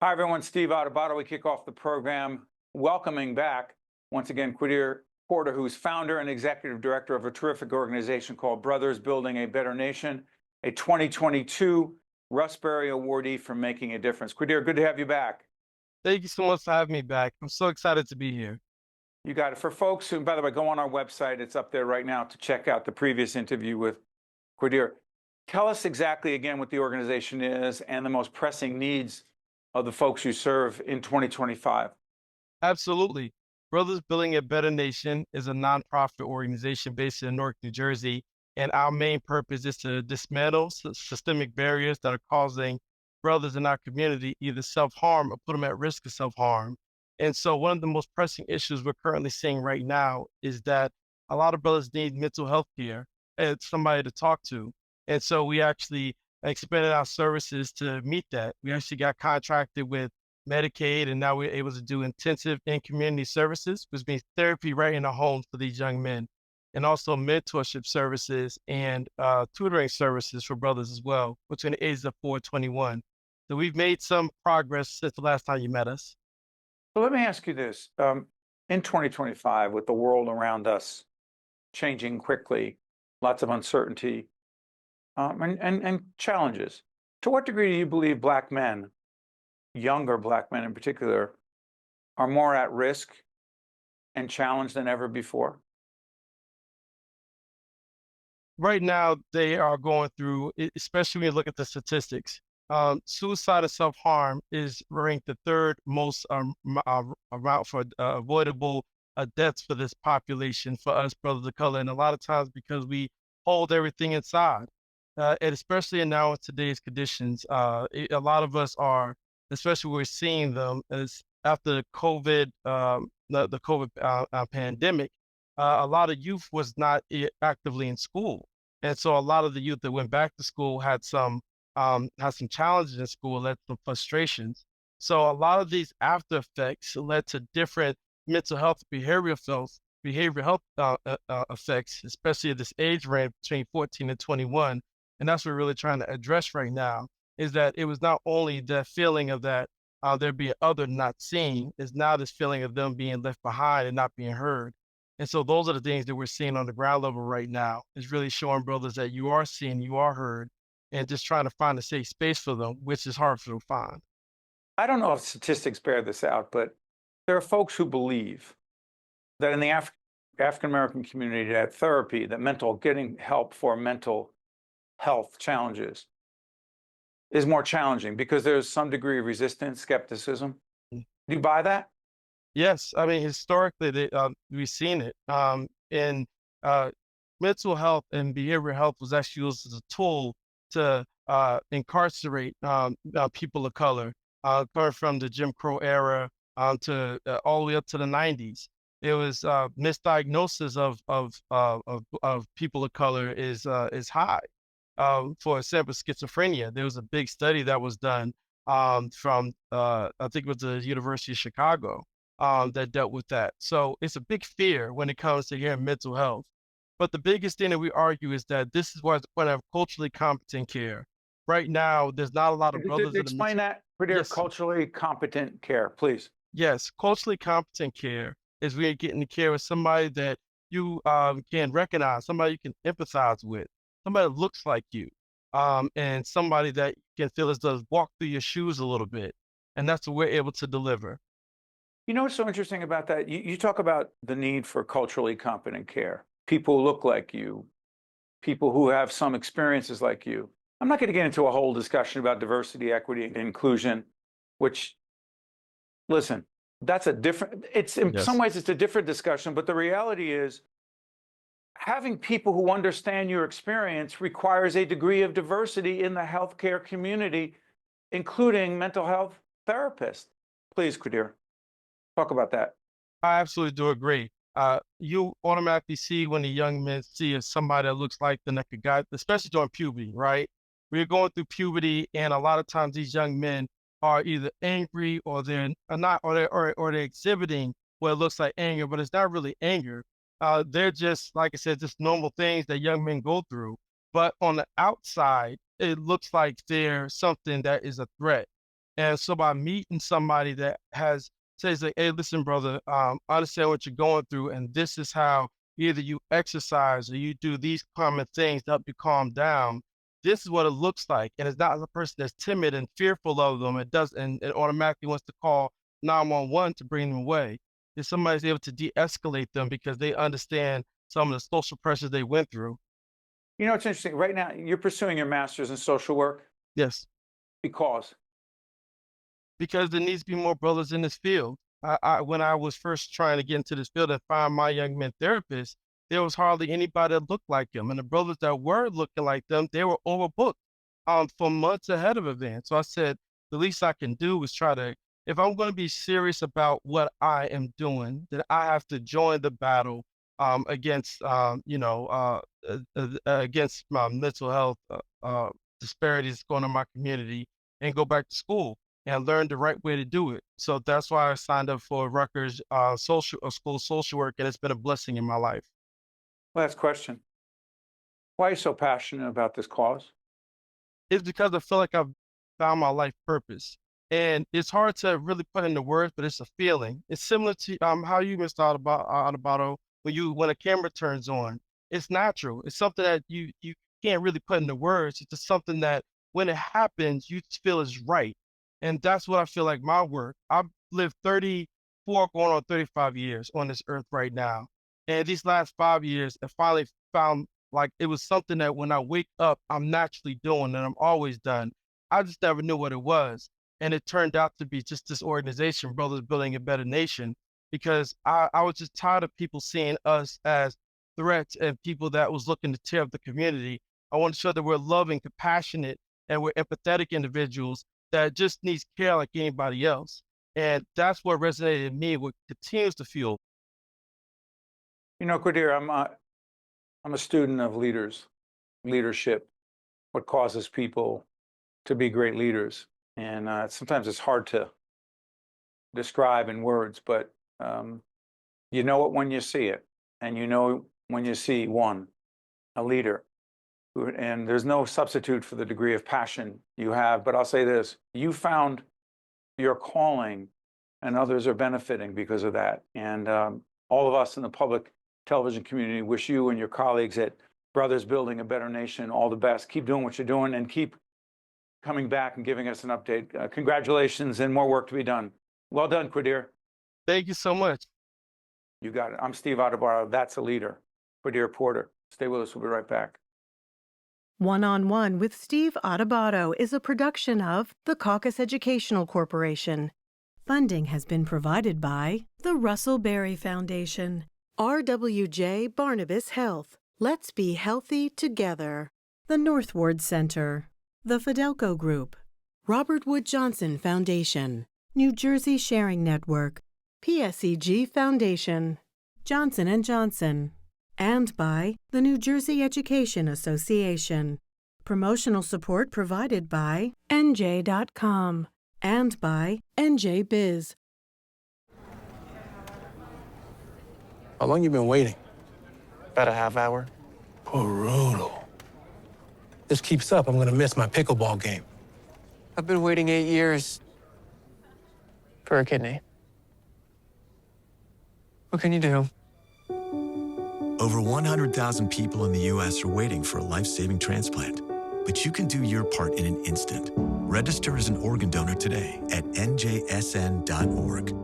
Hi, everyone. Steve Adubato. We kick off the program welcoming back, once again, Quadeer Porter, who's founder and executive director of a terrific organization called Brothers Building a Better Nation, a 2022 Russ Berrie awardee for making a difference. Quadeer, good to have you back. Thank you so much for having me back. I'm so excited to be here. You got it. For folks who, by the way, go on our website, it's up there right now to check out the previous interview with Quadeer. Tell us exactly again what the organization is and the most pressing needs of the folks you serve in 2025. Absolutely. Brothers Building a Better Nation is a nonprofit organization based in Newark, New Jersey. And our main purpose is to dismantle systemic barriers that are causing brothers in our community either self harm or put them at risk of self harm. And so, one of the most pressing issues we're currently seeing right now is that a lot of brothers need mental health care and somebody to talk to. And so, we actually expanded our services to meet that. We actually got contracted with Medicaid, and now we're able to do intensive and community services, which means therapy right in the home for these young men, and also mentorship services and tutoring services for brothers as well, between the ages of 4 and 21. So we've made some progress since the last time you met us. So let me ask you this. In 2025, with the world around us changing quickly, lots of uncertainty and challenges, to what degree do you believe Black men, younger Black men in particular, are more at risk and challenged than ever before? Right now, they are going through, especially when you look at the statistics. Suicide and self harm is ranked the third most amount for avoidable deaths for this population for us brothers of color, and a lot of times because we hold everything inside, and especially now in today's conditions, a lot of us are, especially we're seeing them as after the COVID pandemic. A lot of youth was not actively in school, and so a lot of the youth that went back to school had some challenges in school, led to some frustrations. So a lot of these after effects led to different mental health, behavioral health effects, especially at this age range between 14 and 21. And that's what we're really trying to address right now. Is that it was not only the feeling of that there being other not seen, is now this feeling of them being left behind and not being heard. And so those are the things that we're seeing on the ground level right now, is really showing brothers that you are seen, you are heard, and just trying to find a safe space for them, which is hard for them to find. I don't know if statistics bear this out, but there are folks who believe that in the African American community, that therapy, that getting help for mental health challenges is more challenging because there's some degree of resistance, skepticism. Mm. Do you buy that? Yes, I mean, historically, we've seen it. In mental health and behavioral health was actually used as a tool to incarcerate people of color, coming from the Jim Crow era to all the way up to the 90s. It was misdiagnosis of people of color is high. For example, schizophrenia. There was a big study that was done from I think it was the University of Chicago that dealt with that. So it's a big fear when it comes to hearing mental health. But the biggest thing that we argue is that this is what I have culturally competent care. Right now, there's not a lot of brothers in the Explain that for their yes, culturally competent care, please. yes, culturally competent care is where you're getting the care of somebody that you can recognize, somebody you can empathize with, somebody that looks like you, and somebody that you can feel as though walk through your shoes a little bit. And that's what we're able to deliver. You know what's so interesting about that? You talk about the need for culturally competent care, people who look like you, people who have some experiences like you. I'm not going to get into a whole discussion about diversity, equity, and inclusion, which, listen, that's a different, it's in some Yes. ways, it's a different discussion, but the reality is having people who understand your experience requires a degree of diversity in the healthcare community, including mental health therapists. Please, Quadeer, talk about that. I absolutely do agree. You automatically see when the young men see somebody that looks like them that could guide, especially during puberty, right? We're going through puberty, and a lot of times these young men are either angry or they're not, or they're exhibiting what it looks like anger, but it's not really anger. They're just, like I said, just normal things that young men go through. But on the outside, it looks like they're something that is a threat. And so by meeting somebody that says like, hey, listen, brother, I understand what you're going through, and this is how either you exercise or you do these common things to help you calm down. This is what it looks like. And it's not a person that's timid and fearful of them. It automatically wants to call 911 to bring them away. If somebody's able to de-escalate them because they understand some of the social pressures they went through. You know, it's interesting. Right now, you're pursuing your master's in social work Yes. because Because there needs to be more brothers in this field. When I was first trying to get into this field and find my young men therapists, there was hardly anybody that looked like them. And the brothers that were looking like them, they were overbooked for months ahead of events. So I said, the least I can do is try to, if I'm going to be serious about what I am doing, then I have to join the battle against, against my mental health disparities going on in my community and go back to school and learn the right way to do it. So that's why I signed up for Rutgers school social work, and it's been a blessing in my life. last question. Why are you so passionate about this cause? It's because I feel like I've found my life purpose. And it's hard to really put into words, but it's a feeling. It's similar to how you, Mr. Adubato, when a camera turns on. It's natural. It's something that you can't really put into words. It's just something that when it happens, you feel is right. And that's what I feel like my work. I've lived 34 going on 35 years on this earth right now. And these last 5 years, I finally found like it was something that when I wake up, I'm naturally doing and I'm always done. I just never knew what it was. And it turned out to be just this organization, Brothers Building a Better Nation, because I was just tired of people seeing us as threats and people that was looking to tear up the community. I want to show that we're loving, compassionate, and we're empathetic individuals that just needs care like anybody else. And that's what resonated in me, what continues to fuel. You know, Quadeer, I'm a student of leadership, what causes people to be great leaders. And sometimes it's hard to describe in words, but you know it when you see it. And you know when you see a leader. And there's no substitute for the degree of passion you have. But I'll say this, you found your calling and others are benefiting because of that. And all of us in the public television community wish you and your colleagues at Brothers Building a Better Nation all the best. Keep doing what you're doing and keep coming back and giving us an update. Congratulations and more work to be done. Well done, Quadeer. Thank you so much. You got it. I'm Steve Adubato. That's a leader. Quadeer Porter. Stay with us. We'll be right back. One-on-One with Steve Adubato is a production of the Caucus Educational Corporation. Funding has been provided by the Russell Berrie Foundation, RWJ Barnabas Health, Let's Be Healthy Together, the Northward Center, the Fidelco Group, Robert Wood Johnson Foundation, New Jersey Sharing Network, PSEG Foundation, Johnson & Johnson, and by the New Jersey Education Association. Promotional support provided by NJ.com and by NJ Biz. How long you been waiting? About a half hour. Brutal. This keeps up, I'm gonna miss my pickleball game. I've been waiting 8 years for a kidney. What can you do? Over 100,000 people in the U.S. are waiting for a life-saving transplant. But you can do your part in an instant. Register as an organ donor today at njsn.org.